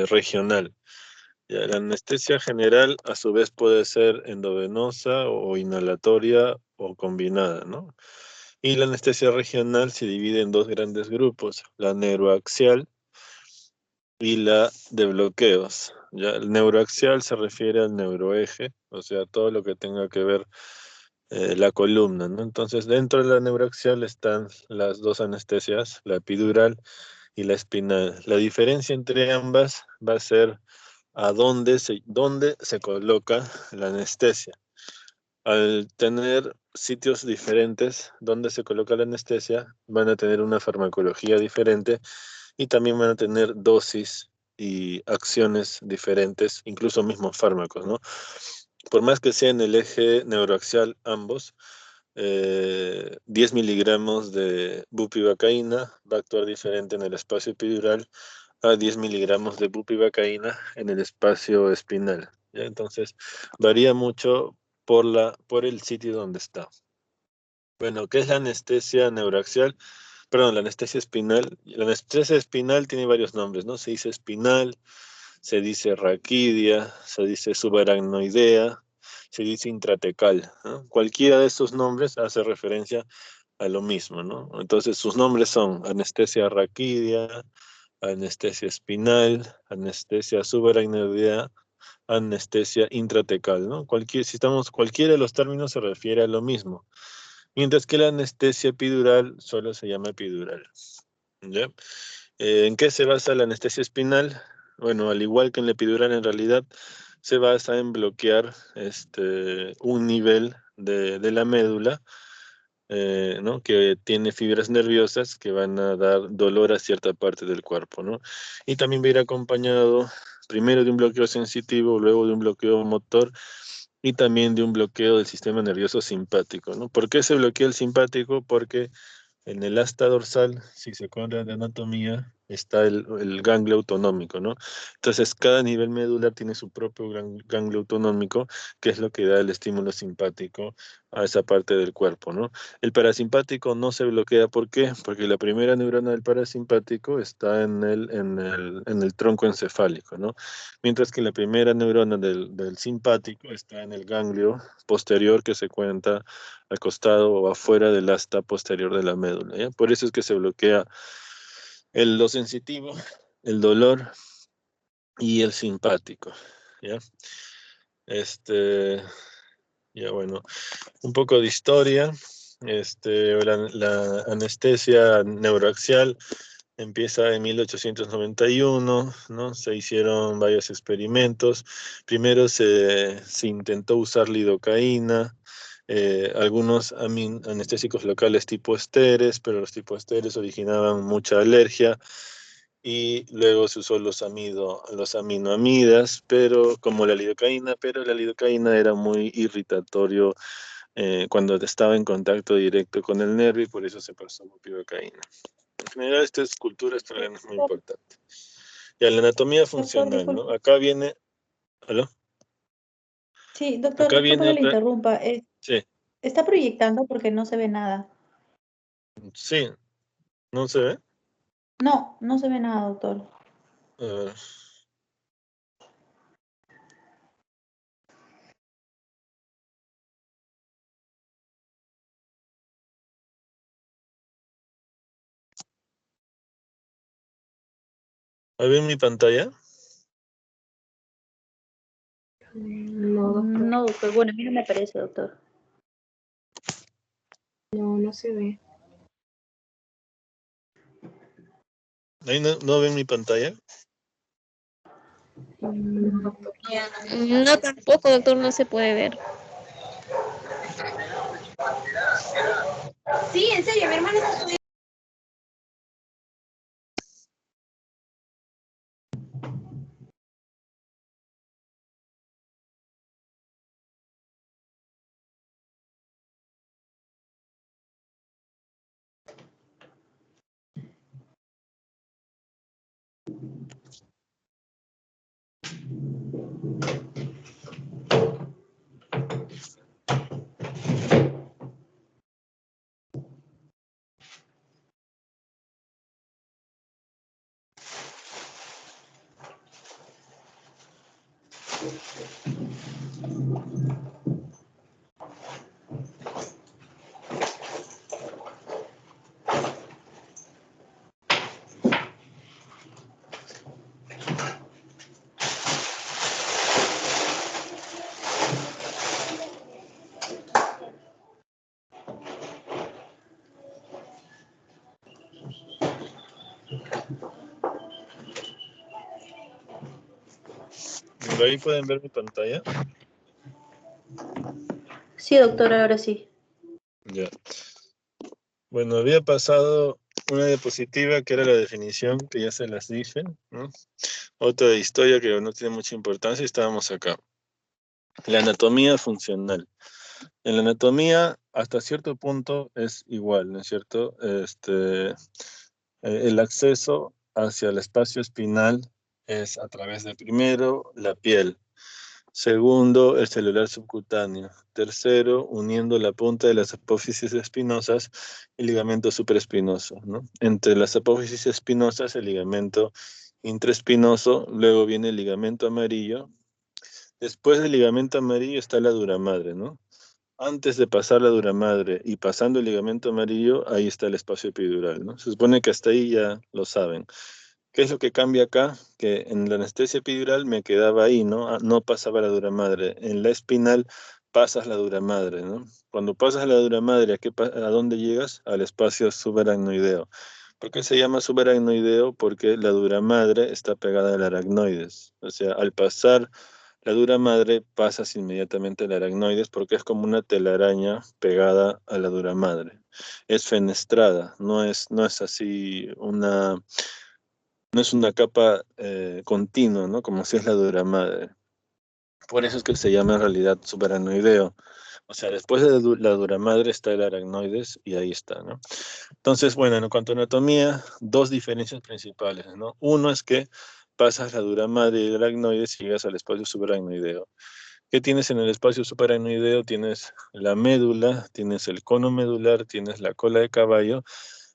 regional. Ya, la anestesia general a su vez puede ser endovenosa o inhalatoria o combinada, ¿no? Y la anestesia regional se divide en dos grandes grupos, la neuroaxial y la de bloqueos. Ya, el neuroaxial se refiere al neuroeje, o sea, todo lo que tenga que ver la columna, ¿no? Entonces, dentro de la neuroaxial están las dos anestesias, la epidural y la espinal. La diferencia entre ambas va a ser a dónde se coloca la anestesia. Al tener sitios diferentes donde se coloca la anestesia, van a tener una farmacología diferente y también van a tener dosis y acciones diferentes, incluso mismos fármacos, ¿no? Por más que sea en el eje neuroaxial ambos, 10 miligramos de bupivacaína va a actuar diferente en el espacio epidural a 10 miligramos de bupivacaína en el espacio espinal, ¿ya? Entonces, varía mucho por el sitio donde está. Bueno, ¿qué es la anestesia neuroaxial? Perdón, la anestesia espinal. La anestesia espinal tiene varios nombres, ¿no? Se dice espinal, se dice raquidia, se dice subaracnoidea, se dice intratecal, ¿no? Cualquiera de estos nombres hace referencia a lo mismo, ¿no? Entonces sus nombres son anestesia raquidia, anestesia espinal, anestesia subaracnoidea, anestesia intratecal, ¿no? Cualquiera de los términos se refiere a lo mismo, mientras que la anestesia epidural solo se llama epidural, ¿ya? ¿En qué se basa la anestesia espinal? Bueno, al igual que en la epidural, en realidad se basa en bloquear un nivel de la médula, ¿no? Que tiene fibras nerviosas que van a dar dolor a cierta parte del cuerpo, ¿no? Y también va a ir acompañado primero de un bloqueo sensitivo, luego de un bloqueo motor y también de un bloqueo del sistema nervioso simpático, ¿no? ¿Por qué se bloquea el simpático? Porque en el asta dorsal, si se acuerdan de anatomía, está el ganglio autonómico, ¿no? Entonces, cada nivel medular tiene su propio ganglio autonómico, que es lo que da el estímulo simpático a esa parte del cuerpo, ¿no? El parasimpático no se bloquea, ¿por qué? Porque la primera neurona del parasimpático está en el tronco encefálico, ¿no? Mientras que la primera neurona del simpático está en el ganglio posterior que se cuenta al costado o afuera del asta posterior de la médula, ¿ya? Por eso es que se bloquea lo sensitivo, el dolor y el simpático, ¿ya? Este, ya bueno, un poco de historia. La anestesia neuroaxial empieza en 1891, ¿no? Se hicieron varios experimentos. Primero se intentó usar lidocaína, algunos anestésicos locales tipo esteres, pero los tipo esteres originaban mucha alergia. Y luego se usó los aminoamidas, pero como la lidocaína, pero la lidocaína era muy irritatorio cuando estaba en contacto directo con el nervio y por eso se pasó a bupivacaína. En general, esta cultura australiana es muy importante. Y a la anatomía Doctor, funcional, ¿no? disculpe. Acá viene, ¿aló? Sí, doctor, Acá disculpe viene que le otra, interrumpa. sí, Está proyectando porque no se ve nada. sí, ¿no se ve? No, no se ve nada, doctor. A ver. ¿Ahí ven mi pantalla? No, doctor. No, doctor. Bueno, a mí no me parece, doctor. No, no se ve. ¿Ahí no ven mi pantalla? No, doctor. No, tampoco, doctor, no se puede ver. Sí, en serio, mi hermana está estudiando. ¿Ahí pueden ver mi pantalla? Sí, doctor, ahora sí. Ya. Bueno, había pasado una diapositiva que era la definición, que ya se las dije, ¿no? Otra historia que no tiene mucha importancia y estábamos acá. La anatomía funcional. En la anatomía, hasta cierto punto es igual, ¿no es cierto? El acceso hacia el espacio espinal es a través de, primero, la piel. Segundo, el celular subcutáneo. Tercero, uniendo la punta de las apófisis espinosas, el ligamento supraespinoso, ¿no? Entre las apófisis espinosas, el ligamento intraespinoso, luego viene el ligamento amarillo. Después del ligamento amarillo está la duramadre, ¿no? Antes de pasar la duramadre y pasando el ligamento amarillo, ahí está el espacio epidural, ¿no? Se supone que hasta ahí ya lo saben. ¿Qué es lo que cambia acá? Que en la anestesia epidural me quedaba ahí, ¿no? No pasaba la duramadre. En la espinal pasas la duramadre, ¿no? Cuando pasas la duramadre, ¿a dónde llegas? Al espacio subaracnoideo. ¿Por qué se llama subaracnoideo? Porque la duramadre está pegada al aracnoides. O sea, al pasar la duramadre pasas inmediatamente al aracnoides porque es como una telaraña pegada a la duramadre. Es fenestrada, no es así no es una capa continua, ¿no? Como si es la duramadre. Por eso es que se llama en realidad subaracnoideo. O sea, después de la duramadre está el aracnoides y ahí está, ¿no? Entonces, bueno, en cuanto a anatomía, dos diferencias principales, ¿no? Uno es que pasas la duramadre y el aracnoides y llegas al espacio subaracnoideo. ¿Qué tienes en el espacio subaracnoideo? Tienes la médula, tienes el cono medular, tienes la cola de caballo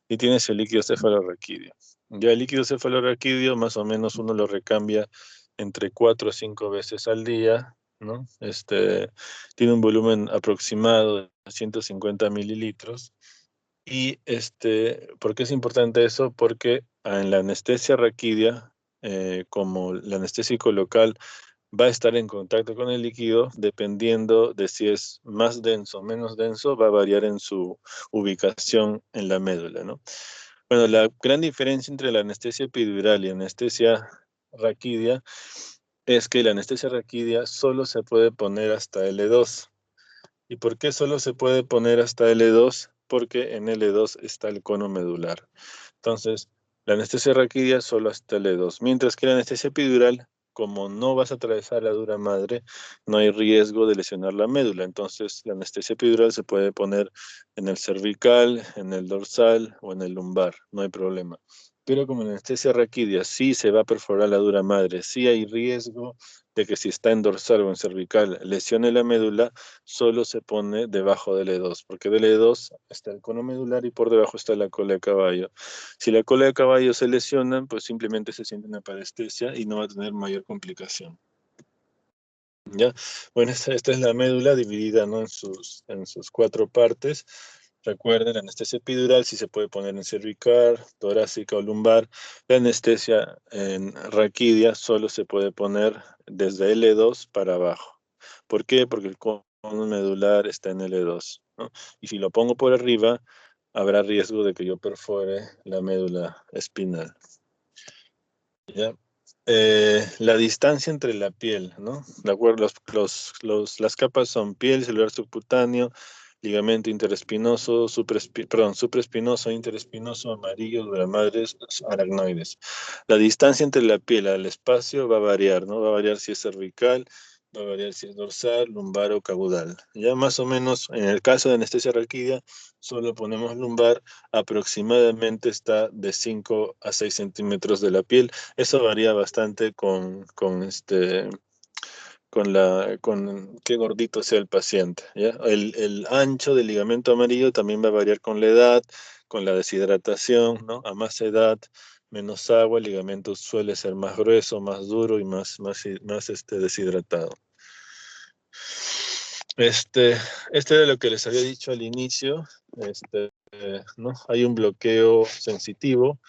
y tienes el líquido cefalorraquídeo. Ya el líquido cefalorraquídeo más o menos uno lo recambia entre 4 a 5 veces al día, ¿no? Tiene un volumen aproximado de 150 mililitros. Y ¿por qué es importante eso? Porque en la anestesia raquídea, como la anestésico local va a estar en contacto con el líquido, dependiendo de si es más denso o menos denso, va a variar en su ubicación en la médula, ¿no? Bueno, la gran diferencia entre la anestesia epidural y anestesia raquídea es que la anestesia raquídea solo se puede poner hasta L2. ¿Y por qué solo se puede poner hasta L2? Porque en L2 está el cono medular. Entonces, la anestesia raquídea solo hasta L2. Mientras que la anestesia epidural, como no vas a atravesar la duramadre, no hay riesgo de lesionar la médula. Entonces, la anestesia epidural se puede poner en el cervical, en el dorsal o en el lumbar. No hay problema. Pero como en anestesia raquídea sí se va a perforar la duramadre, sí hay riesgo de que si está en dorsal o en cervical lesione la médula, solo se pone debajo del E2, porque del E2 está el cono medular y por debajo está la cola de caballo. Si la cola de caballo se lesiona, pues simplemente se siente una parestesia y no va a tener mayor complicación. ¿Ya? Bueno, esta es la médula dividida, ¿no? en sus 4 partes. Recuerden, la anestesia epidural sí se puede poner en cervical, torácica o lumbar. La anestesia en raquídea solo se puede poner desde L2 para abajo. ¿Por qué? Porque el cono medular está en L2, ¿no? Y si lo pongo por arriba, habrá riesgo de que yo perfore la médula espinal. ¿Ya? La distancia entre la piel, ¿no? De acuerdo, las capas son piel, celular subcutáneo, ligamento interespinoso, supraespinoso, interespinoso, amarillo, duramadres, aracnoides. La distancia entre la piel al espacio va a variar, ¿no? Va a variar si es cervical, va a variar si es dorsal, lumbar o caudal. Ya más o menos, en el caso de anestesia raquídea, solo ponemos lumbar, aproximadamente está de 5 a 6 centímetros de la piel. Eso varía bastante con qué gordito sea el paciente, ¿ya? El ancho del ligamento amarillo también va a variar con la edad, con la deshidratación, ¿no? A más edad, menos agua, el ligamento suele ser más grueso, más duro y más deshidratado. Este era lo que les había dicho al inicio. ¿No? Hay un bloqueo sensitivo.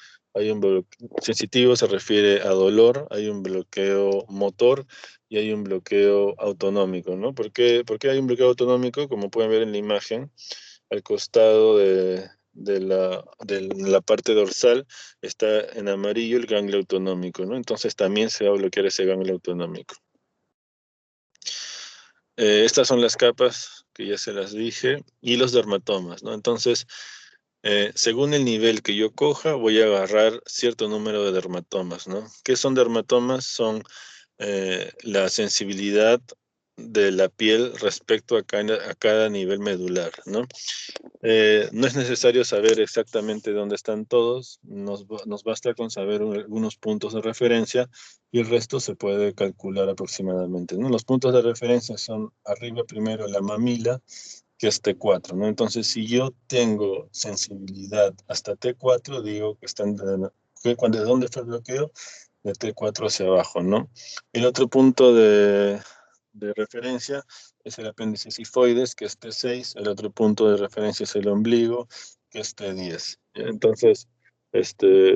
Sensitivo se refiere a dolor, hay un bloqueo motor y hay un bloqueo autonómico, ¿no? ¿Por qué hay un bloqueo autonómico? Como pueden ver en la imagen, al costado de la parte dorsal está en amarillo el ganglio autonómico, ¿no? Entonces también se va a bloquear ese ganglio autonómico. Estas son las capas que ya se las dije y los dermatomas, ¿no? Entonces, según el nivel que yo coja, voy a agarrar cierto número de dermatomas, ¿no? ¿Qué son dermatomas? Son la sensibilidad de la piel respecto a cada nivel medular, ¿no? No es necesario saber exactamente dónde están todos, nos basta con saber algunos puntos de referencia y el resto se puede calcular aproximadamente, ¿no? Los puntos de referencia son arriba primero la mamila, que es T4, ¿no? Entonces, si yo tengo sensibilidad hasta T4, digo que están ¿de dónde fue el bloqueo? De T4 hacia abajo, ¿no? El otro punto de referencia es el apéndice sifoides, que es T6, el otro punto de referencia es el ombligo, que es T10. Entonces,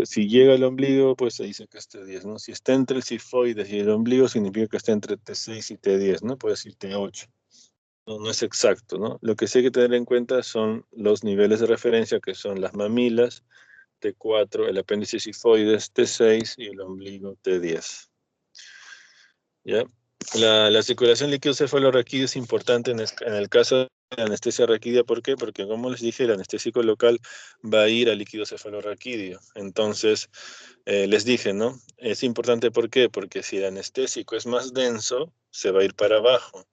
si llega el ombligo, pues se dice que es T10, ¿no? Si está entre el sifoides y el ombligo, significa que está entre T6 y T10, ¿no? Puede decir T8. No es exacto, ¿no? Lo que sí hay que tener en cuenta son los niveles de referencia, que son las mamilas, T4, el apéndice sifoides, T6 y el ombligo, T10. ¿Ya? La circulación líquido cefalorraquídeo es importante en el caso de la anestesia raquídea. ¿Por qué? Porque, como les dije, el anestésico local va a ir al líquido cefalorraquídeo. Entonces, les dije, ¿no? Es importante, ¿por qué? Porque si el anestésico es más denso, se va a ir para abajo.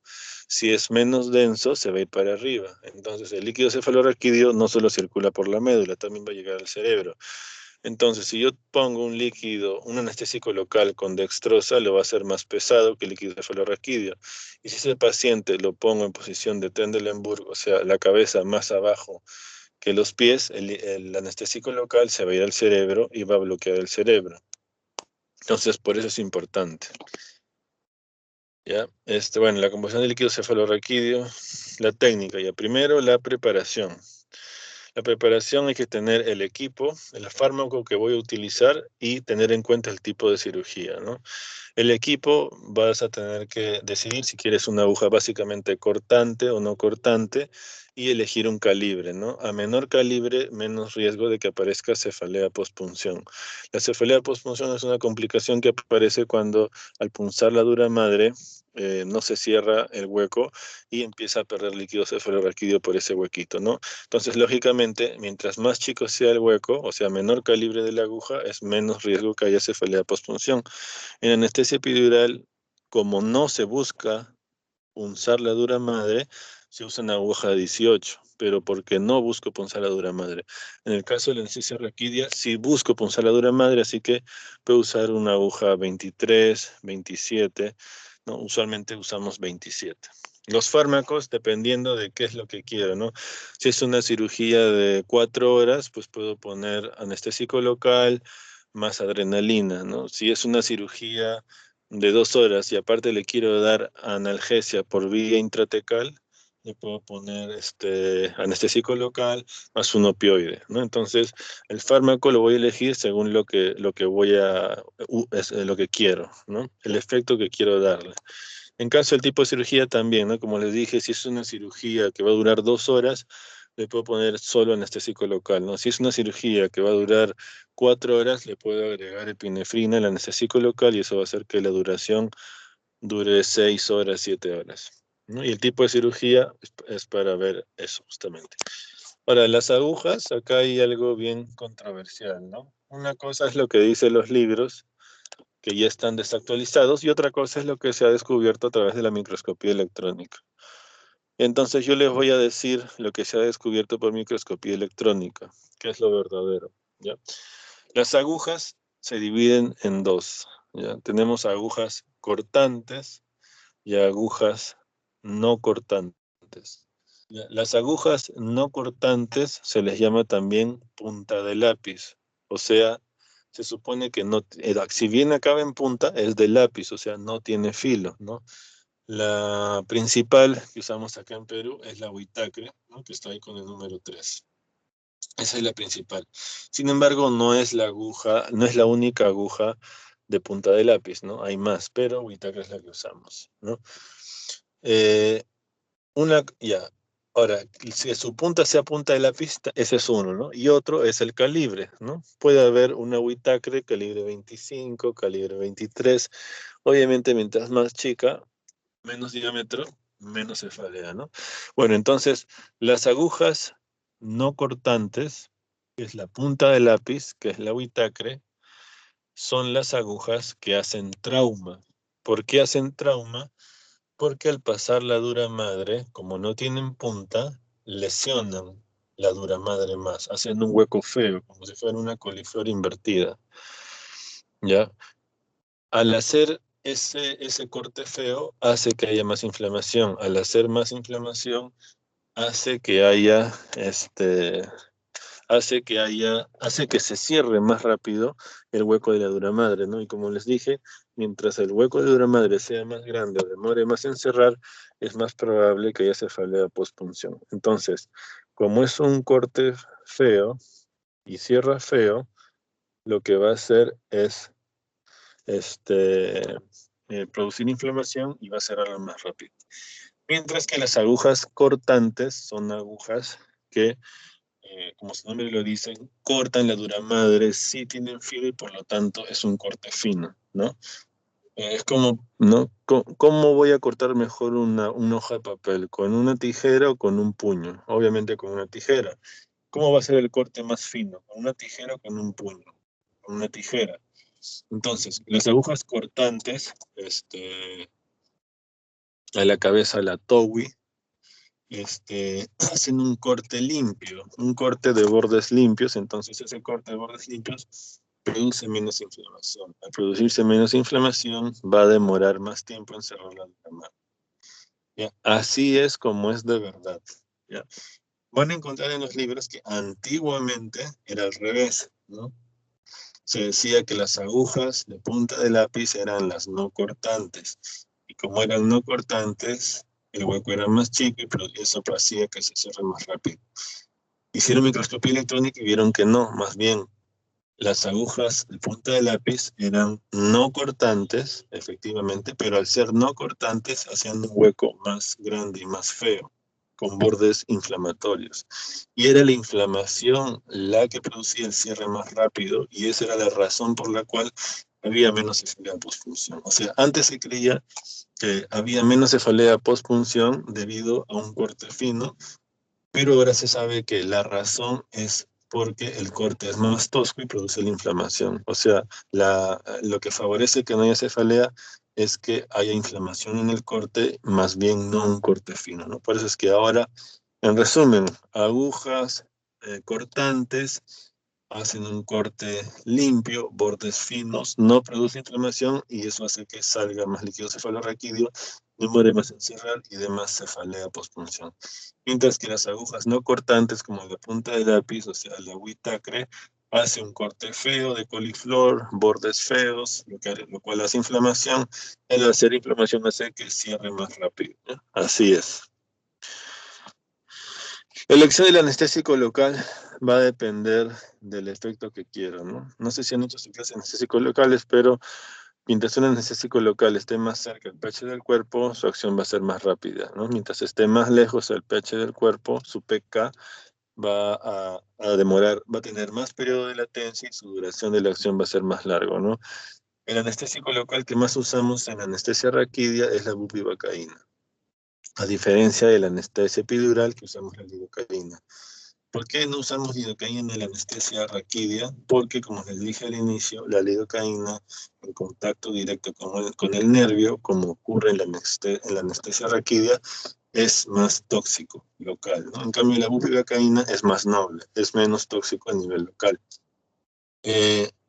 Si es menos denso, se va a ir para arriba. Entonces, el líquido cefalorraquídeo no solo circula por la médula, también va a llegar al cerebro. Entonces, si yo pongo un líquido, un anestésico local con dextrosa, lo va a hacer más pesado que el líquido cefalorraquídeo. Y si ese paciente lo pongo en posición de Trendelenburg, o sea, la cabeza más abajo que los pies, el anestésico local se va a ir al cerebro y va a bloquear el cerebro. Entonces, por eso es importante. ¿Ya? Bueno, la composición del líquido cefalorraquídeo, la técnica, ya. Primero, la preparación. La preparación hay que tener el equipo, el fármaco que voy a utilizar y tener en cuenta el tipo de cirugía, ¿no? El equipo vas a tener que decidir si quieres una aguja básicamente cortante o no cortante y elegir un calibre, ¿no? A menor calibre, menos riesgo de que aparezca cefalea postpunción. La cefalea postpunción es una complicación que aparece cuando al punzar la dura madre no se cierra el hueco y empieza a perder líquido cefalorraquídeo por ese huequito, ¿no? Entonces, lógicamente, mientras más chico sea el hueco, o sea, menor calibre de la aguja, es menos riesgo que haya cefalea postpunción. En anestesia epidural, como no se busca punzar la dura madre, se usa una aguja de 18, pero porque no busco punzar la dura madre. En el caso de la anestesia raquídea, sí busco punzar la dura madre, así que puedo usar una aguja 23, 27, ¿no? Usualmente usamos 27. Los fármacos, dependiendo de qué es lo que quiero, ¿no? Si es una cirugía de 4 horas, pues puedo poner anestésico local más adrenalina, ¿no? Si es una cirugía de 2 horas y aparte le quiero dar analgesia por vía intratecal, le puedo poner anestésico local más un opioide, ¿no? Entonces, el fármaco lo voy a elegir según lo que lo que quiero, ¿no? El efecto que quiero darle. En caso del tipo de cirugía también, ¿no? Como les dije, si es una cirugía que va a durar 2 horas, le puedo poner solo anestésico local, ¿no? Si es una cirugía que va a durar 4 horas, le puedo agregar epinefrina al anestésico local y eso va a hacer que la duración dure 6 horas, 7 horas, ¿no? Y el tipo de cirugía es para ver eso, justamente. Ahora, las agujas, acá hay algo bien controversial, ¿no? Una cosa es lo que dicen los libros, que ya están desactualizados, y otra cosa es lo que se ha descubierto a través de la microscopía electrónica. Entonces yo les voy a decir lo que se ha descubierto por microscopía electrónica, que es lo verdadero, ¿ya? Las agujas se dividen en dos, ¿ya? Tenemos agujas cortantes y agujas no cortantes. Las agujas no cortantes se les llama también punta de lápiz, o sea, se supone que no, si bien acaba en punta, es de lápiz, o sea, no tiene filo, ¿no? La principal que usamos acá en Perú es la Huitacre, ¿no? Que está ahí con el número 3. Esa es la principal. Sin embargo, no es la aguja, no es la única aguja de punta de lápiz, ¿no? Hay más, pero Huitacre es la que usamos, ¿no? Eh, ya. Ahora, si su punta sea punta de lápiz, ese es uno, ¿no? Y otro es el calibre, ¿no? Puede haber una Huitacre calibre 25, calibre 23. Obviamente, mientras más chica, menos diámetro, menos cefalea, ¿no? Bueno, entonces, las agujas no cortantes, que es la punta de lápiz, que es la Huitacre, son las agujas que hacen trauma. ¿Por qué hacen trauma? Porque al pasar la dura madre, como no tienen punta, lesionan la dura madre más, haciendo un hueco feo, como si fuera una coliflor invertida. ¿Ya? Al hacer ese corte feo, hace que haya más inflamación. Al hacer más inflamación, hace que haya, hace que se cierre más rápido el hueco de la dura madre, ¿no? Y como les dije, mientras el hueco de dura madre sea más grande o demore más en cerrar, es más probable que haya cefalea postpunción. Entonces, como es un corte feo y cierra feo, lo que va a hacer es producir inflamación y va a cerrar más rápido. Mientras que las agujas cortantes son agujas que, como su nombre lo dice, cortan la dura madre, sí tienen filo y por lo tanto es un corte fino, ¿no? Es como, ¿no? ¿Cómo voy a cortar mejor una hoja de papel? ¿Con una tijera o con un puño? Obviamente con una tijera. ¿Cómo va a ser el corte más fino? ¿Con una tijera o con un puño? Con una tijera. Entonces, las agujas cortantes, a la cabeza la Towi, hacen un corte limpio, un corte de bordes limpios, entonces ese corte de bordes limpios produce menos inflamación. Al producirse menos inflamación, va a demorar más tiempo en cerrar la mano. ¿Ya? Así es como es de verdad. ¿Ya? Van a encontrar en los libros que antiguamente era al revés, ¿no? Se decía que las agujas de punta de lápiz eran las no cortantes. Y como eran no cortantes, el hueco era más chico y eso hacía que se cierre más rápido. Hicieron microscopía electrónica y vieron que no, más bien las agujas de punta de lápiz eran no cortantes, efectivamente, pero al ser no cortantes hacían un hueco más grande y más feo, con bordes inflamatorios. Y era la inflamación la que producía el cierre más rápido y esa era la razón por la cual había menos cefalea postpunción. O sea, antes se creía que había menos cefalea postpunción debido a un corte fino, pero ahora se sabe que la razón es porque el corte es más tosco y produce la inflamación. O sea, lo que favorece que no haya cefalea es que haya inflamación en el corte, más bien no un corte fino, ¿no? Por eso es que ahora, en resumen, agujas cortantes hacen un corte limpio, bordes finos, no produce inflamación y eso hace que salga más líquido cefalorraquídeo, demore más en cerrar y demás cefalea postpunción. Mientras que las agujas no cortantes, como la punta de lápiz, o sea, la Huitacre, hace un corte feo de coliflor, bordes feos, lo cual hace inflamación. El hacer inflamación hace que cierre más rápido, ¿no? Así es. Elección del anestésico local va a depender del efecto que quiero, ¿no? No sé si han hecho sus clases de anestésicos locales, pero mientras un anestésico local esté más cerca del pH del cuerpo, su acción va a ser más rápida, ¿no? Mientras esté más lejos del pH del cuerpo, su PK va a demorar, va a tener más periodo de latencia y su duración de la acción va a ser más largo, ¿no? El anestésico local que más usamos en anestesia raquídea es la bupivacaína, a diferencia de la anestesia epidural que usamos la lidocaína. ¿Por qué no usamos lidocaína en la anestesia raquídea? Porque, como les dije al inicio, la lidocaína en contacto directo con el nervio, como ocurre en la anestesia raquídea, es más tóxico local, ¿no? En cambio, la bupivacaína es más noble, es menos tóxico a nivel local.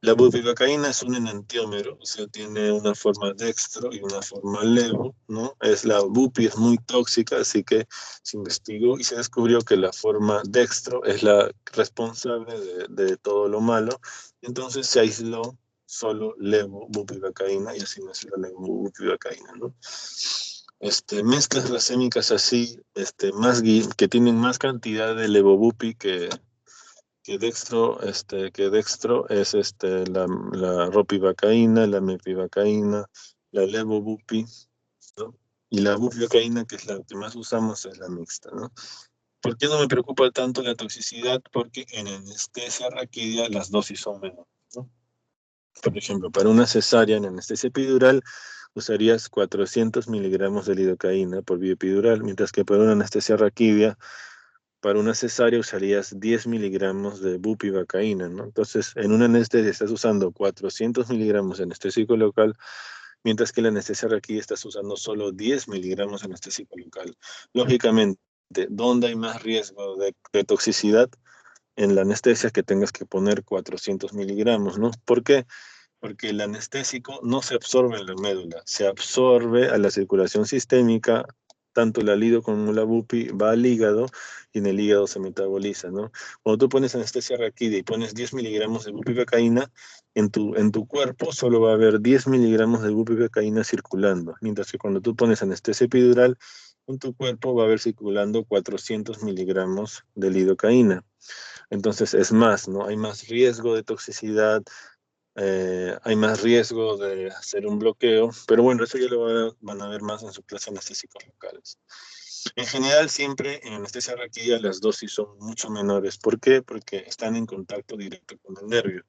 La bupivacaína es un enantiómero, o sea, tiene una forma dextro y una forma levo, ¿no? La bupi es muy tóxica, así que se investigó y se descubrió que la forma dextro es la responsable de todo lo malo. Entonces se aisló solo levo bupivacaína y así nació la levo bupivacaína, ¿no? Mezclas racémicas así, que tienen más cantidad de levobupi que dextro es la ropivacaína, la mepivacaína, la levobupi, ¿no? Y la bupivacaína, que es la que más usamos, es la mixta, ¿no? ¿Por qué no me preocupa tanto la toxicidad? Porque en anestesia raquidia las dosis son menores, ¿no? Por ejemplo, para una cesárea en anestesia epidural usarías 400 miligramos de lidocaína por vía epidural, mientras que para una anestesia raquidia para una cesárea usarías 10 miligramos de bupivacaína, ¿no? Entonces, en una anestesia estás usando 400 miligramos de anestésico local, mientras que la anestesia raquídea estás usando solo 10 miligramos de anestésico local. Lógicamente, ¿dónde hay más riesgo de toxicidad? En la anestesia que tengas que poner 400 miligramos, ¿no? ¿Por qué? Porque el anestésico no se absorbe en la médula, se absorbe a la circulación sistémica, tanto la lido como la bupi va al hígado y en el hígado se metaboliza, ¿no? Cuando tú pones anestesia raquídea y pones 10 miligramos de bupivacaína, en tu cuerpo solo va a haber 10 miligramos de bupivacaína circulando, mientras que cuando tú pones anestesia epidural, en tu cuerpo va a haber circulando 400 miligramos de lidocaína. Entonces es más, ¿no? Hay más riesgo de toxicidad, hay más riesgo de hacer un bloqueo, pero bueno, eso ya van a ver más en su clase de anestésicos locales. En general, siempre en anestesia raquídea las dosis son mucho menores. ¿Por qué? Porque están en contacto directo con el nervio.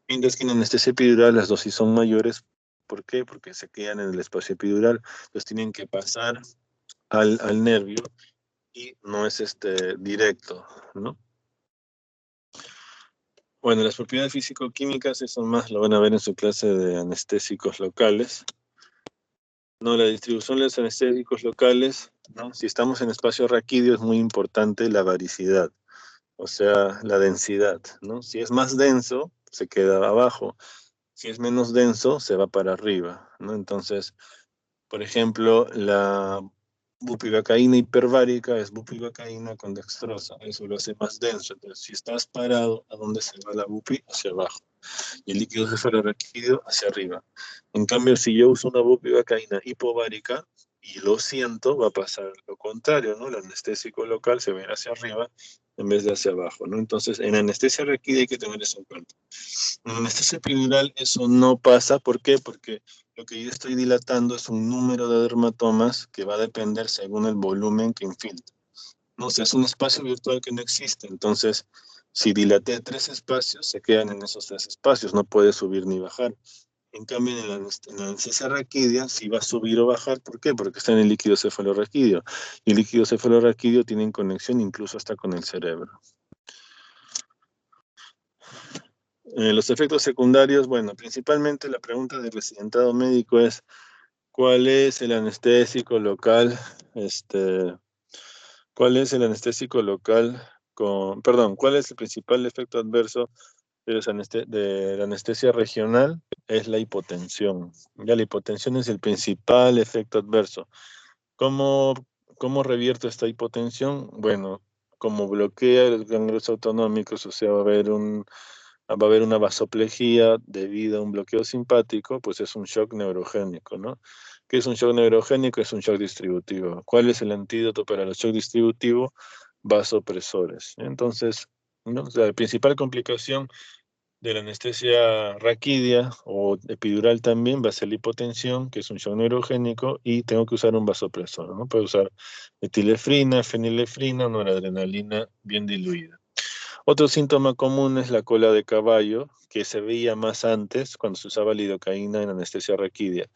Mientras que en anestesia epidural las dosis son mayores. ¿Por qué? Porque se quedan en el espacio epidural. Entonces tienen que pasar al nervio y no es directo, ¿no? Bueno, las propiedades físico-químicas, eso más lo van a ver en su clase de anestésicos locales. No, la distribución de los anestésicos locales, ¿no? Si estamos en espacio raquídeo es muy importante la varicidad, o sea, la densidad, ¿no? Si es más denso, se queda abajo. Si es menos denso, se va para arriba, ¿no? Entonces, por ejemplo, la bupivacaína hiperbárica es bupivacaína con dextrosa, eso lo hace más denso. Entonces, si estás parado, ¿a dónde se va la bupi? Hacia abajo. Y el líquido cefalorraquídeo hacia arriba. En cambio, si yo uso una bupivacaína hipovárica y lo siento, va a pasar lo contrario, ¿no? El anestésico local se va a ir hacia arriba en vez de hacia abajo, ¿no? Entonces, en anestesia raquídea hay que tener eso en cuenta. En anestesia epidural eso no pasa. ¿Por qué? Porque lo que yo estoy dilatando es un número de dermatomas que va a depender según el volumen que infiltra. No, o sea, es un espacio virtual que no existe. Entonces, si dilaté 3 espacios, se quedan en esos 3 espacios, no puede subir ni bajar. En cambio, en la anestesia raquídea, sí va a subir o bajar. ¿Por qué? Porque está en el líquido cefalorraquídeo. Y el líquido cefalorraquídeo tiene conexión incluso hasta con el cerebro. Los efectos secundarios, bueno, principalmente la pregunta del residentado médico es, ¿cuál es el anestésico local? ¿Cuál es el anestésico local ¿cuál es el principal efecto adverso de la anestesia regional? Es la hipotensión. Ya la hipotensión es el principal efecto adverso. ¿Cómo, cómo revierto esta hipotensión? Bueno, como bloquea los ganglios autonómicos, o sea, va a haber una vasoplejía debido a un bloqueo simpático, pues es un shock neurogénico, ¿no? ¿Qué es un shock neurogénico? Es un shock distributivo. ¿Cuál es el antídoto para el shock distributivo? Vasopresores. Entonces, ¿no? O sea, la principal complicación de la anestesia raquídea o epidural también va a ser la hipotensión, que es un shock neurogénico, y tengo que usar un vasopresor, ¿no? Puedo usar etilefrina, fenilefrina, noradrenalina bien diluida. Otro síntoma común es la cola de caballo, que se veía más antes cuando se usaba lidocaína en anestesia raquídea.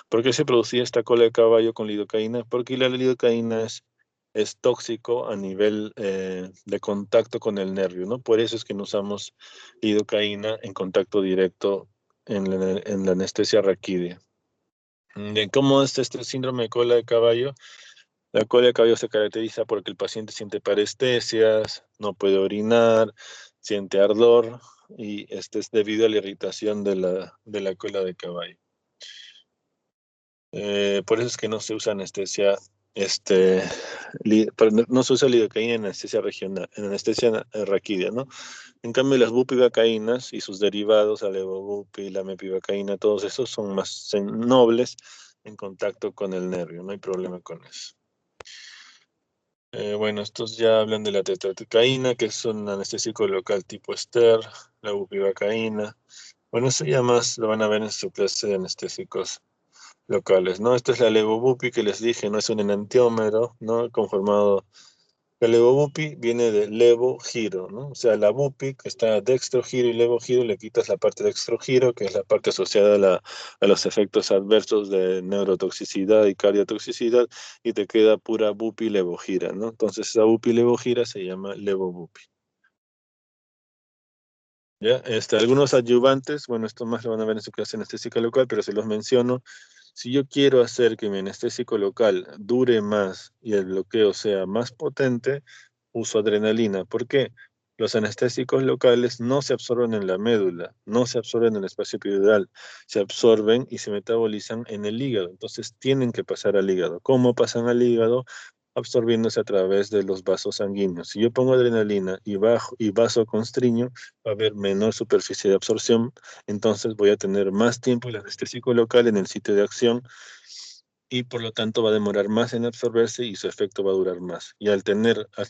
¿Por qué se producía esta cola de caballo con lidocaína? Porque la lidocaína es tóxico a nivel de contacto con el nervio, ¿no? Por eso es que no usamos lidocaína en contacto directo en la anestesia raquídea. ¿Cómo es este síndrome de cola de caballo? La cola de caballo se caracteriza porque el paciente siente parestesias, no puede orinar, siente ardor, y este es debido a la irritación de la cola de caballo. Por eso es que no se usa anestesia, no se usa lidocaína en anestesia regional, en anestesia raquídea, ¿no? En cambio, las bupivacaínas y sus derivados, la levobupi, la mepivacaína, todos esos son más nobles en contacto con el nervio, no hay problema con eso. Bueno, estos ya hablan de la tetratecaína, que es un anestésico local tipo ester, la bupivacaína. Bueno, eso ya más lo van a ver en su clase de anestésicos locales, ¿no? Esta es la levobupi que les dije, no es un enantiómero, ¿no? Conformado. La levobupi viene de levo-giro, ¿no? O sea, la bupi, que está dextro-giro y levo-giro, le quitas la parte dextro-giro, que es la parte asociada a los efectos adversos de neurotoxicidad y cardiotoxicidad, y te queda pura bupi levogira, ¿no? Entonces, esa bupi levogira se llama levobupi. ¿Ya? Algunos adyuvantes, bueno, esto más lo van a ver en su clase anestésica local, pero se los menciono. Si yo quiero hacer que mi anestésico local dure más y el bloqueo sea más potente, uso adrenalina. ¿Por qué? Los anestésicos locales no se absorben en la médula, no se absorben en el espacio epidural, se absorben y se metabolizan en el hígado. Entonces tienen que pasar al hígado. ¿Cómo pasan al hígado? Absorbiéndose a través de los vasos sanguíneos. Si yo pongo adrenalina y vasoconstriño, va a haber menor superficie de absorción, entonces voy a tener más tiempo el anestésico local en el sitio de acción y por lo tanto va a demorar más en absorberse y su efecto va a durar más. Y al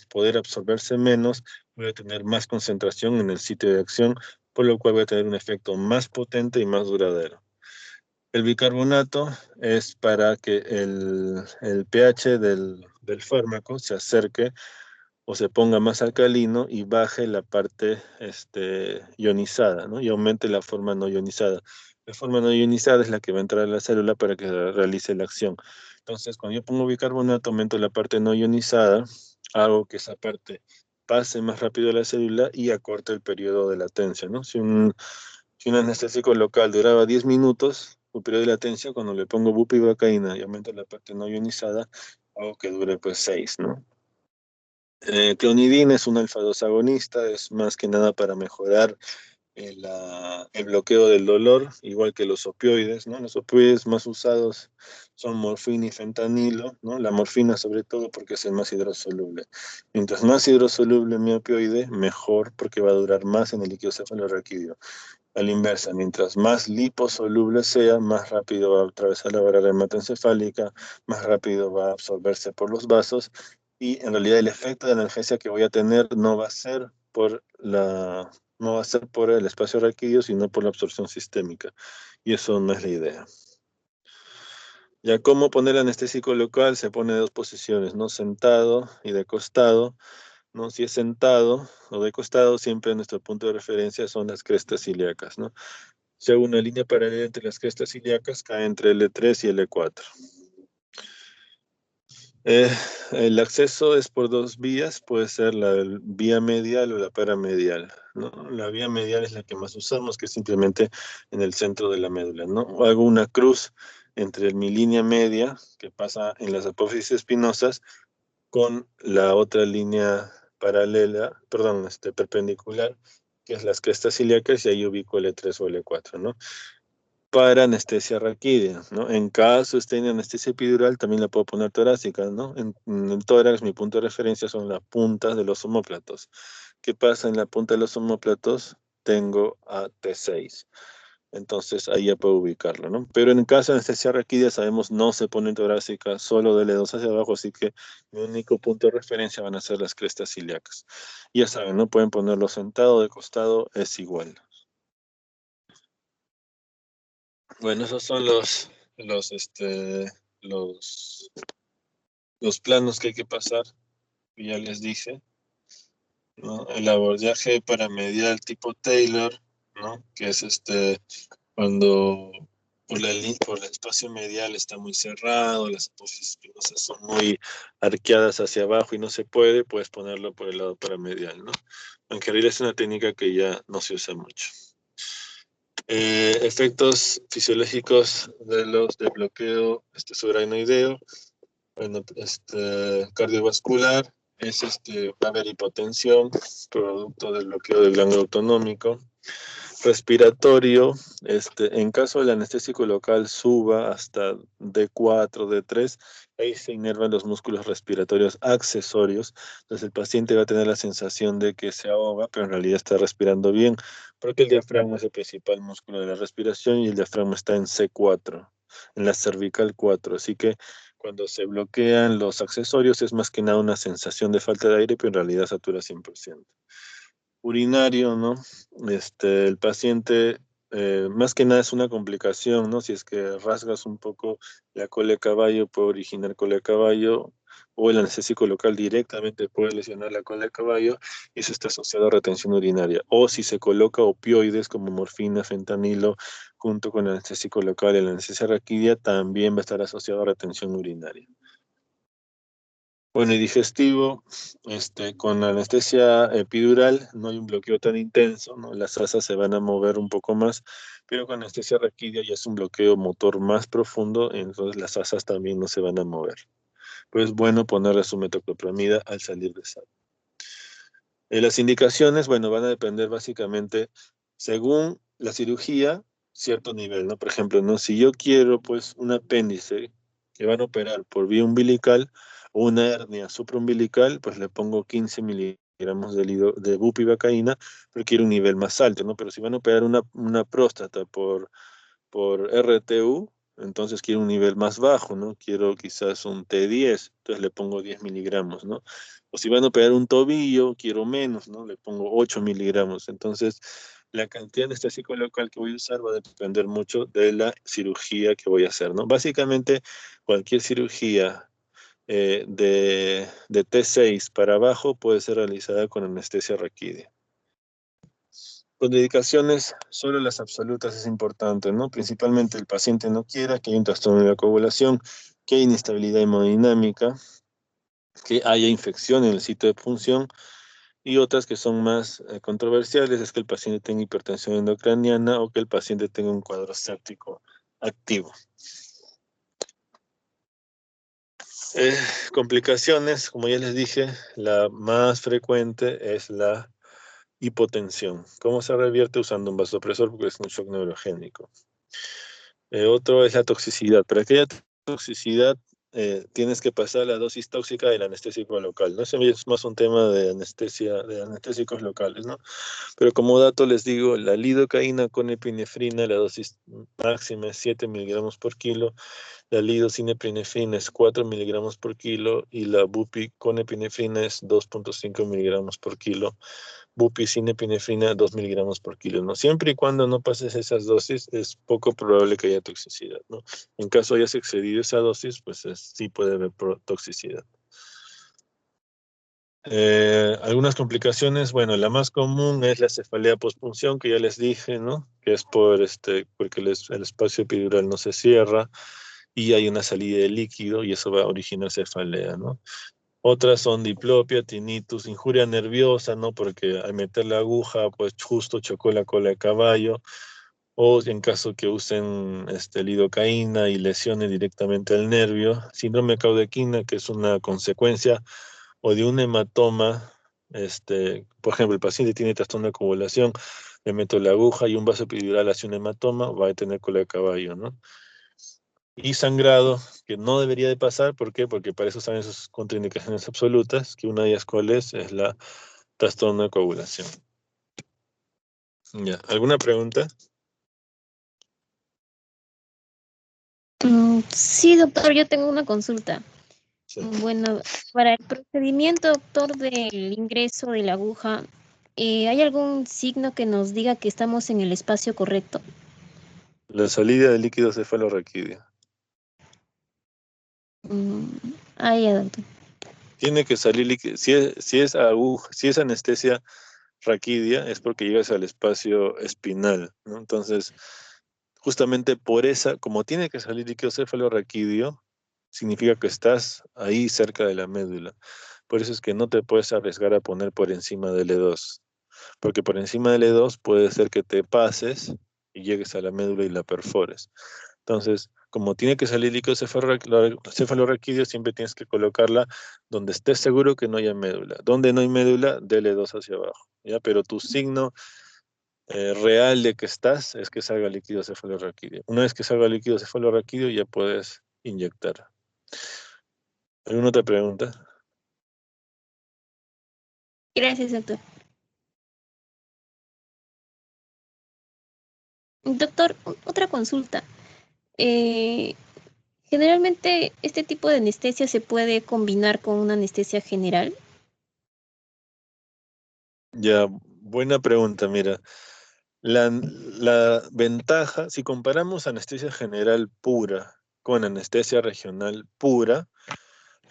poder absorberse menos, voy a tener más concentración en el sitio de acción, por lo cual voy a tener un efecto más potente y más duradero. El bicarbonato es para que el pH del fármaco se acerque o se ponga más alcalino y baje la parte ionizada, ¿no? Y aumente la forma no ionizada. La forma no ionizada es la que va a entrar a la célula para que realice la acción. Entonces, cuando yo pongo bicarbonato, aumento la parte no ionizada, hago que esa parte pase más rápido a la célula y acorte el periodo de latencia, ¿no? Si un anestésico local duraba 10 minutos, el periodo de latencia, cuando le pongo bupivacaína y aumento la parte no ionizada, hago que dure pues 6, ¿no? Clonidina es un alfa-2 agonista, es más que nada para mejorar el bloqueo del dolor, igual que los opioides, ¿no? Los opioides más usados son morfina y fentanilo, ¿no? La morfina sobre todo porque es el más hidrosoluble. Mientras más hidrosoluble mi opioide, mejor porque va a durar más en el líquido cefalorraquídeo. A la inversa, mientras más liposoluble sea, más rápido va a atravesar la barrera hematoencefálica, más rápido va a absorberse por los vasos y en realidad el efecto de analgesia que voy a tener no va a ser no va a ser por el espacio raquídeo, sino por la absorción sistémica. Y eso no es la idea. Ya cómo poner anestésico local se pone de dos posiciones, ¿no? Sentado y de costado. ¿No? Si es sentado o de costado, siempre nuestro punto de referencia son las crestas ilíacas, ¿no? Si hago una línea paralela entre las crestas ilíacas, cae entre L3 y L4. El acceso es por dos vías, puede ser la vía medial o la paramedial, ¿no? La vía medial es la que más usamos, que es simplemente en el centro de la médula, ¿no? Hago una cruz entre mi línea media, que pasa en las apófisis espinosas, con la otra línea paralela, perdón, perpendicular, que es las crestas ilíacas, y ahí ubico L3 o L4, ¿no? Para anestesia raquídea, ¿no? En caso esté en anestesia epidural, también la puedo poner torácica, ¿no? En el tórax, mi punto de referencia son las puntas de los omóplatos. ¿Qué pasa en la punta de los omóplatos? Tengo a T6. Entonces ahí ya puedo ubicarlo, ¿no? Pero en caso de anestesia raquídea, sabemos, no se pone en torácica, solo de L2 hacia abajo, así que mi único punto de referencia van a ser las crestas ilíacas. Ya saben, ¿no? Pueden ponerlo sentado, de costado, es igual. Bueno, esos son los, los planos que hay que pasar, que ya les dije, ¿no? El abordaje paramedial tipo Taylor, ¿no? Que es cuando por el espacio medial está muy cerrado, las apófisis espinosas son muy arqueadas hacia abajo y no se puede, puedes ponerlo por el lado paramedial, ¿no? Aunque en realidad es una técnica que ya no se usa mucho. Efectos fisiológicos de bloqueo subaracnoideo. Bueno, cardiovascular es va a haber hipotensión producto del bloqueo del ganglio autonómico. Respiratorio, en caso del anestésico local suba hasta D4, D3, ahí se inervan los músculos respiratorios accesorios. Entonces el paciente va a tener la sensación de que se ahoga, pero en realidad está respirando bien, porque el diafragma es el principal músculo de la respiración y el diafragma está en C4, en la cervical 4. Así que cuando se bloquean los accesorios es más que nada una sensación de falta de aire, pero en realidad satura 100%. Urinario, ¿no? El paciente, más que nada es una complicación, ¿no? Si es que rasgas un poco la cola de caballo, puede originar cola de caballo, o el anestésico local directamente puede lesionar la cola de caballo, y eso está asociado a retención urinaria. O si se coloca opioides como morfina, fentanilo, junto con el anestésico local y la anestesia raquídea, también va a estar asociado a retención urinaria. Bueno, y digestivo, con anestesia epidural no hay un bloqueo tan intenso, ¿no? Las asas se van a mover un poco más, pero con anestesia raquídea ya es un bloqueo motor más profundo, entonces las asas también no se van a mover. Pues es bueno ponerle su metoclopramida al salir de sala. Las indicaciones, bueno, van a depender básicamente según la cirugía, cierto nivel, ¿no? Por ejemplo, ¿no? Si yo quiero, pues, un apéndice que van a operar por vía umbilical o una hernia supraumbilical, pues le pongo 15 miligramos de bupivacaína, pero quiero un nivel más alto, ¿no? Pero si van a operar una próstata por RTU, entonces quiero un nivel más bajo, ¿no? Quiero quizás un T10, entonces le pongo 10 miligramos, ¿no? O si van a operar un tobillo, quiero menos, ¿no? Le pongo 8 miligramos. Entonces, la cantidad de anestésico local que voy a usar va a depender mucho de la cirugía que voy a hacer, ¿no? Básicamente, cualquier cirugía de T6 para abajo puede ser realizada con anestesia raquídea. Con dedicaciones, solo las absolutas es importante, ¿no? Principalmente el paciente no quiera que haya un trastorno de la coagulación, que haya inestabilidad hemodinámica, que haya infección en el sitio de punción, y otras que son más controversiales es que el paciente tenga hipertensión endocraniana o que el paciente tenga un cuadro séptico activo. Complicaciones, como ya les dije, la más frecuente es la hipotensión. ¿Cómo se revierte? Usando un vasopresor porque es un shock neurogénico. Otro es la toxicidad. Para que haya toxicidad, tienes que pasar la dosis tóxica del anestésico local, ¿no? Ese es más un tema de anestesia, de anestésicos locales, ¿no? Pero como dato les digo, la lidocaína con epinefrina, la dosis máxima es 7 miligramos por kilo, la lidocinepinefrina es 4 miligramos por kilo y la bupi con epinefrina es 2.5 miligramos por kilo. Bupicinepinefrina 2 miligramos por kilo, ¿no? Siempre y cuando no pases esas dosis, es poco probable que haya toxicidad, ¿no? En caso hayas excedido esa dosis, pues sí puede haber toxicidad. Algunas complicaciones, bueno, la más común es la cefalea postpunción, que ya les dije, ¿no? Que es porque el espacio epidural no se cierra y hay una salida de líquido y eso va a originar cefalea, ¿no? Otras son diplopia, tinnitus, injuria nerviosa, ¿no? Porque al meter la aguja, pues justo chocó la cola de caballo. O en caso que usen lidocaína y lesione directamente al nervio. Síndrome de Caudequina, que es una consecuencia o de un hematoma. Por ejemplo, el paciente tiene trastorno de coagulación, le meto la aguja y un vaso epidural hace un hematoma, va a tener cola de caballo, ¿no? Y sangrado, que no debería de pasar, ¿por qué? Porque para eso están esas contraindicaciones absolutas, que una de ellas cuál es la trastorno de coagulación. Ya, ¿alguna pregunta? Sí, doctor, yo tengo una consulta. Sí. Bueno, para el procedimiento, doctor, del ingreso de la aguja, ¿hay algún signo que nos diga que estamos en el espacio correcto? La salida de líquido cefalorraquídeo. Ya, doctor. Tiene que salir líquido. Si es anestesia raquídea, es porque llegas al espacio espinal, ¿no? Entonces, justamente por esa, como tiene que salir líquido cefalorraquídeo, significa que estás ahí cerca de la médula. Por eso es que no te puedes arriesgar a poner por encima del E2, porque por encima del E2 puede ser que te pases y llegues a la médula y la perfores. Entonces, como tiene que salir líquido cefalorraquídeo, siempre tienes que colocarla donde estés seguro que no haya médula. Donde no hay médula, dele 2 hacia abajo, ¿ya? Pero tu signo real de que estás es que salga líquido cefalorraquídeo. Una vez que salga líquido cefalorraquídeo ya puedes inyectar. ¿Alguna otra pregunta? Gracias, doctor. Doctor, otra consulta. Eh, Generalmente, ¿este tipo de anestesia se puede combinar con una anestesia general? Ya, buena pregunta, mira. La ventaja, si comparamos anestesia general pura con anestesia regional pura,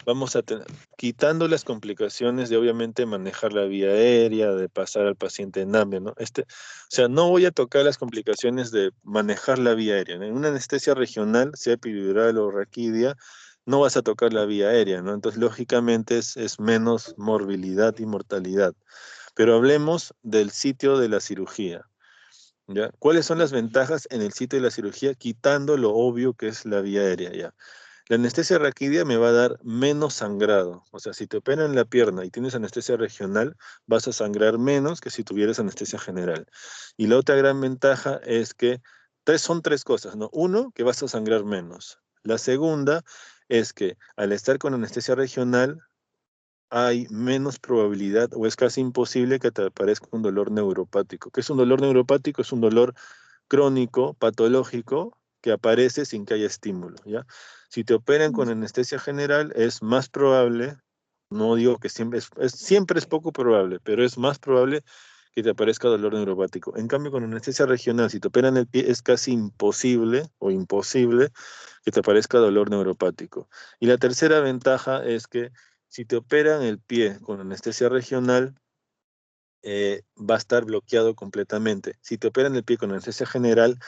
vamos a tener, quitando las complicaciones de obviamente manejar la vía aérea, de pasar al paciente en ambio, ¿no? O sea, no voy a tocar las complicaciones de manejar la vía aérea, ¿no? En una anestesia regional, sea epidural o raquidia, no vas a tocar la vía aérea, ¿no? Entonces, lógicamente es menos morbilidad y mortalidad. Pero hablemos del sitio de la cirugía, ¿ya? ¿Cuáles son las ventajas en el sitio de la cirugía, quitando lo obvio que es la vía aérea, ya? La anestesia raquídea me va a dar menos sangrado. O sea, si te operan la pierna y tienes anestesia regional, vas a sangrar menos que si tuvieras anestesia general. Y la otra gran ventaja es que son tres cosas, ¿no? Uno, que vas a sangrar menos. La segunda es que al estar con anestesia regional, hay menos probabilidad o es casi imposible que te aparezca un dolor neuropático. ¿Qué es un dolor neuropático? Es un dolor crónico, patológico, que aparece sin que haya estímulo, ¿ya? Si te operan con anestesia general, es más probable, no digo que siempre siempre es poco probable, pero es más probable que te aparezca dolor neuropático. En cambio, con anestesia regional, si te operan el pie, es casi imposible o imposible que te aparezca dolor neuropático. Y la tercera ventaja es que si te operan el pie con anestesia regional, va a estar bloqueado completamente. Si te operan el pie con anestesia general,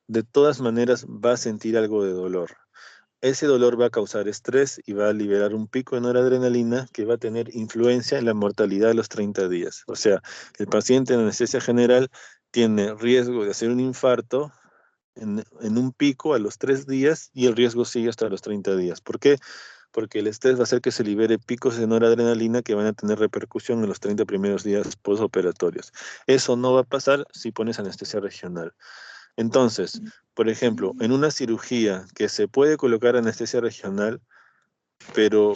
de todas maneras va a sentir algo de dolor. Ese dolor va a causar estrés y va a liberar un pico de noradrenalina que va a tener influencia en la mortalidad a los 30 días. O sea, el paciente en anestesia general tiene riesgo de hacer un infarto en un pico a los 3 días y el riesgo sigue hasta los 30 días. ¿Por qué? Porque el estrés va a hacer que se libere picos de noradrenalina que van a tener repercusión en los 30 primeros días postoperatorios. Eso no va a pasar si pones anestesia regional. Entonces, por ejemplo, en una cirugía que se puede colocar anestesia regional, pero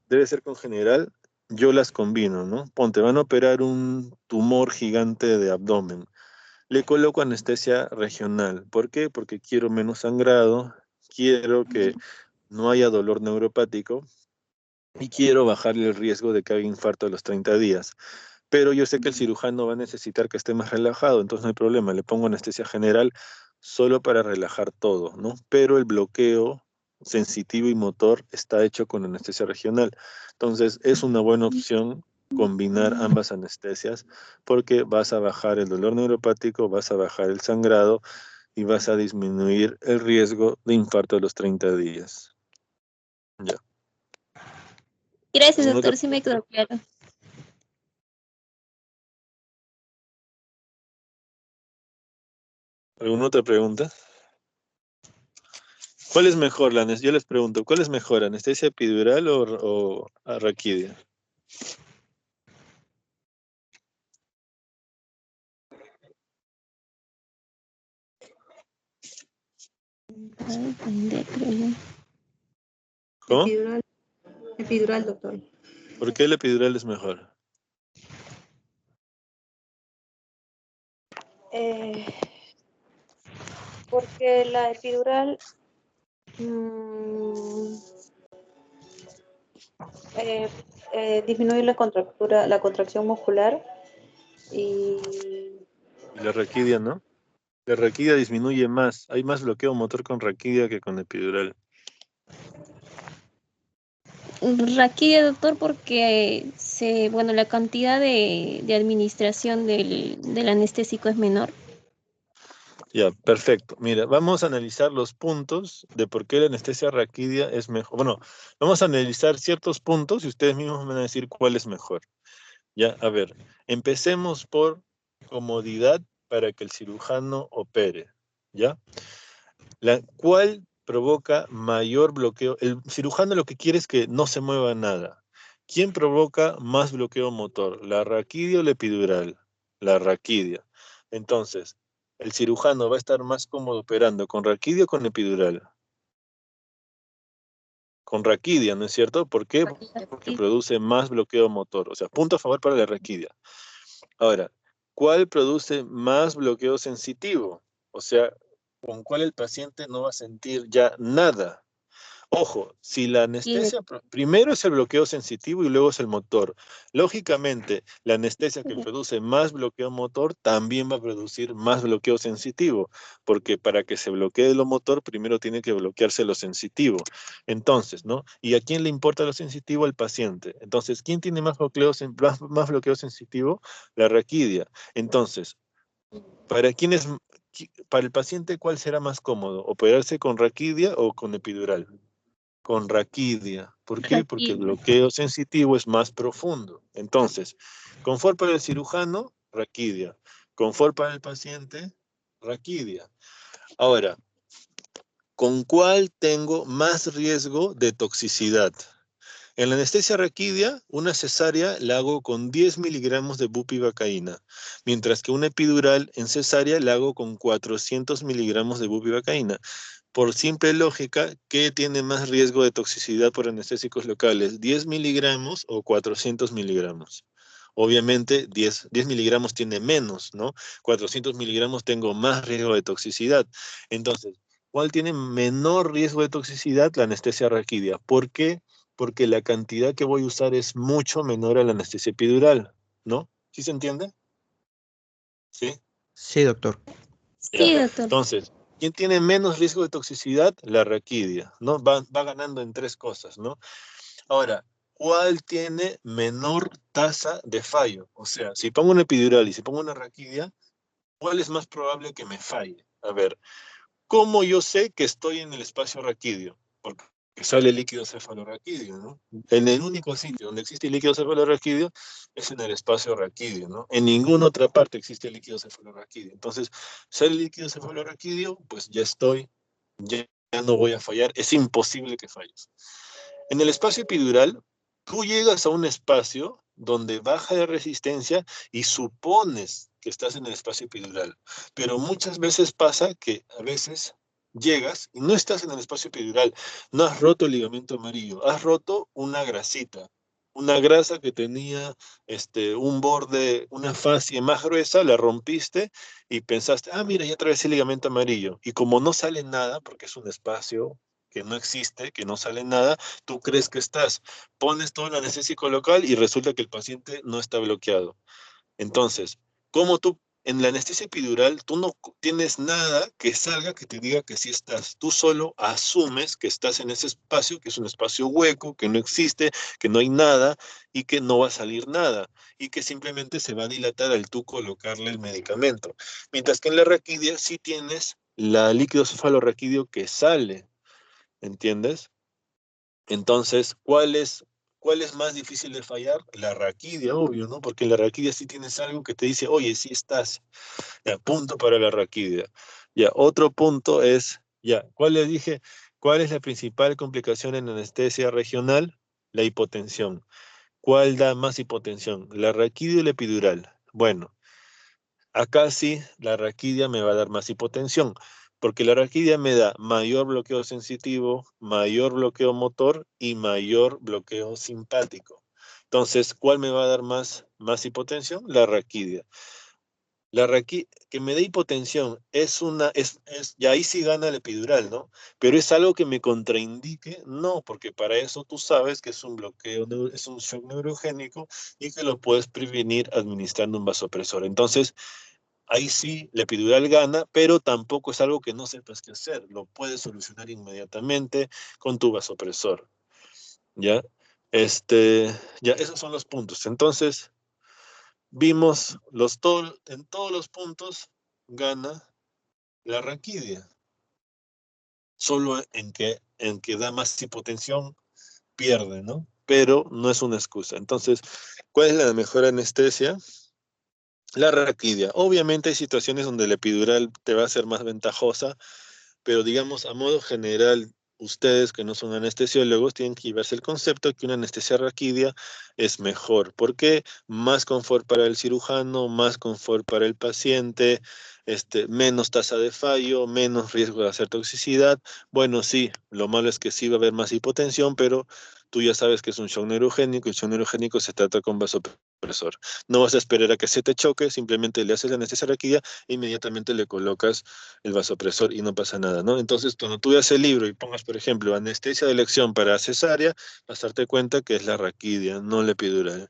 debe ser con general, yo las combino, ¿no? Ponte, van a operar un tumor gigante de abdomen. Le coloco anestesia regional. ¿Por qué? Porque quiero menos sangrado, quiero que no haya dolor neuropático y quiero bajarle el riesgo de que haya infarto a los 30 días. Pero yo sé que el cirujano va a necesitar que esté más relajado, entonces no hay problema, le pongo anestesia general solo para relajar todo, ¿no? Pero el bloqueo sensitivo y motor está hecho con anestesia regional. Entonces es una buena opción combinar ambas anestesias porque vas a bajar el dolor neuropático, vas a bajar el sangrado y vas a disminuir el riesgo de infarto a los 30 días. Ya. Gracias, ¿Alguna otra, doctor, sí me quedó claro. alguna otra pregunta? ¿Cuál es mejor, yo les pregunto, ¿cuál es mejor, anestesia epidural o raquidia? Ay, aprender, creo yo. ¿Cómo? Epidural, doctor. ¿Por qué el epidural es mejor? Porque la epidural disminuye la contracción muscular y Y la raquidia, ¿no? La raquidia disminuye más, hay más bloqueo motor con raquidia que con epidural. Raquidia, doctor, porque bueno, la cantidad de administración del anestésico es menor. Ya, perfecto. Mira, vamos a analizar los puntos de por qué la anestesia raquidia es mejor. Bueno, vamos a analizar ciertos puntos y ustedes mismos me van a decir cuál es mejor. Ya, a ver, empecemos por comodidad para que el cirujano opere. ¿Ya? ¿Cuál provoca mayor bloqueo? El cirujano lo que quiere es que no se mueva nada. ¿Quién provoca más bloqueo motor? ¿La raquidia o la epidural? La raquidia. Entonces, el cirujano va a estar más cómodo operando con raquidia o con epidural. Con raquidia, ¿no es cierto? ¿Por qué? Porque produce más bloqueo motor. O sea, punto a favor para la raquidia. Ahora, ¿cuál produce más bloqueo sensitivo? O sea, ¿con cuál el paciente no va a sentir ya nada? Ojo, si la anestesia, primero es el bloqueo sensitivo y luego es el motor. Lógicamente, la anestesia que produce más bloqueo motor también va a producir más bloqueo sensitivo, porque para que se bloquee lo motor, primero tiene que bloquearse lo sensitivo. Entonces, ¿no? ¿Y a quién le importa lo sensitivo? Al paciente. Entonces, ¿quién tiene más bloqueo sensitivo? La raquidia. Entonces, ¿para quién es, para el paciente, cuál será más cómodo? ¿Operarse con raquidia o con epidural? Con raquidia. ¿Por qué? Porque el bloqueo sensitivo es más profundo. Entonces, confort para el cirujano, raquidia. Confort para el paciente, raquidia. Ahora, ¿con cuál tengo más riesgo de toxicidad? En la anestesia raquidia, una cesárea la hago con 10 miligramos de bupivacaína, mientras que una epidural en cesárea la hago con 400 miligramos de bupivacaína. Por simple lógica, ¿qué tiene más riesgo de toxicidad por anestésicos locales? ¿10 miligramos o 400 miligramos? Obviamente 10 miligramos tiene menos, ¿no? 400 miligramos tengo más riesgo de toxicidad. Entonces, ¿cuál tiene menor riesgo de toxicidad? La anestesia raquidia. ¿Por qué? Porque la cantidad que voy a usar es mucho menor a la anestesia epidural, ¿no? ¿Sí se entiende? ¿Sí? Sí, doctor. Ya. Sí, doctor. Entonces, ¿quién tiene menos riesgo de toxicidad? La raquidia, ¿no? Va ganando en tres cosas, ¿no? Ahora, ¿cuál tiene menor tasa de fallo? O sea, si pongo una epidural y si pongo una raquidia, ¿cuál es más probable que me falle? A ver, ¿cómo yo sé que estoy en el espacio raquídeo? Porque sale líquido cefalorraquídeo, ¿no? En el único sitio donde existe líquido cefalorraquídeo es en el espacio raquídeo, ¿no? En ninguna otra parte existe líquido cefalorraquídeo. Entonces, sale líquido cefalorraquídeo, pues ya estoy, ya no voy a fallar, es imposible que falles. En el espacio epidural, tú llegas a un espacio donde baja la resistencia y supones que estás en el espacio epidural. Pero muchas veces pasa que a veces llegas y no estás en el espacio epidural. No has roto el ligamento amarillo, has roto una grasita. Una grasa que tenía un borde, una fascia más gruesa, la rompiste y pensaste, ah, mira, ya atravesé el ligamento amarillo. Y como no sale nada, porque es un espacio que no existe, que no sale nada, tú crees que estás, pones todo el anestésico local y resulta que el paciente no está bloqueado. Entonces, como tú en la anestesia epidural, tú no tienes nada que salga que te diga que sí estás. Tú solo asumes que estás en ese espacio, que es un espacio hueco, que no existe, que no hay nada y que no va a salir nada y que simplemente se va a dilatar al tú colocarle el medicamento. Mientras que en la raquidia sí tienes la líquido cefalorraquídeo que sale, ¿entiendes? Entonces, cuál es más difícil de fallar? La raquidia, obvio, ¿no? Porque en la raquidia sí tienes algo que te dice, oye, sí estás. Ya, punto para la raquidia. Ya, otro punto es, ya, ¿cuál le dije? ¿Cuál es la principal complicación en anestesia regional? La hipotensión. ¿Cuál da más hipotensión? ¿La raquidia o la epidural? Bueno, acá sí, la raquidia me va a dar más hipotensión, porque la raquidia me da mayor bloqueo sensitivo, mayor bloqueo motor y mayor bloqueo simpático. Entonces, ¿cuál me va a dar más hipotensión? La raquidia. La raquidia que me dé hipotensión ya ahí sí gana el epidural, ¿no? Pero es algo que me contraindique, no, porque para eso tú sabes que es un bloqueo, es un shock neurogénico y que lo puedes prevenir administrando un vasopresor. Entonces, ahí sí, la epidural gana, pero tampoco es algo que no sepas qué hacer. Lo puedes solucionar inmediatamente con tu vasopresor, ¿ya? Ya, esos son los puntos. Entonces, vimos en todos los puntos gana la raquidia. Solo en que da más hipotensión, pierde, ¿no? Pero no es una excusa. Entonces, ¿cuál es la mejor anestesia? La raquidia. Obviamente hay situaciones donde la epidural te va a ser más ventajosa, pero digamos, a modo general, ustedes que no son anestesiólogos tienen que llevarse el concepto que una anestesia raquídea es mejor. ¿Por qué? Más confort para el cirujano, más confort para el paciente, menos tasa de fallo, menos riesgo de hacer toxicidad. Bueno, sí, lo malo es que sí va a haber más hipotensión, pero tú ya sabes que es un shock neurogénico, y el shock neurogénico se trata con vasopresor. No vas a esperar a que se te choque, simplemente le haces la anestesia raquídea e inmediatamente le colocas el vasopresor y no pasa nada, ¿no? Entonces, cuando tú veas el libro y pongas, por ejemplo, anestesia de elección para cesárea, vas a darte cuenta que es la raquídea, no la epidural.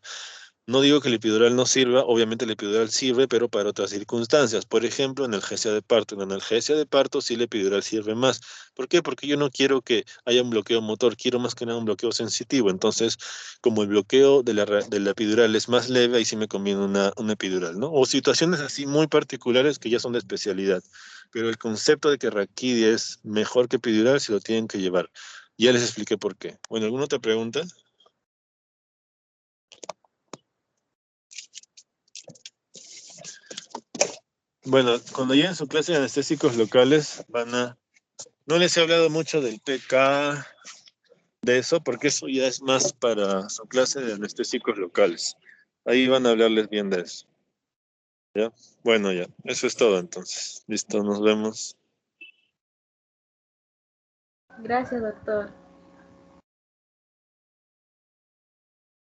No digo que el epidural no sirva, obviamente el epidural sirve, pero para otras circunstancias. Por ejemplo, analgesia de parto. En analgesia de parto sí el epidural sirve más. ¿Por qué? Porque yo no quiero que haya un bloqueo motor, quiero más que nada un bloqueo sensitivo. Entonces, como el bloqueo de la epidural es más leve, ahí sí me conviene una epidural, ¿no? O situaciones así muy particulares que ya son de especialidad. Pero el concepto de que raquidia es mejor que epidural se lo tienen que llevar. Ya les expliqué por qué. Bueno, ¿alguna otra pregunta? Bueno, cuando lleguen su clase de anestésicos locales, no les he hablado mucho del PK, de eso, porque eso ya es más para su clase de anestésicos locales. Ahí van a hablarles bien de eso. ¿Ya? Bueno, ya. Eso es todo entonces. Listo, nos vemos. Gracias, doctor.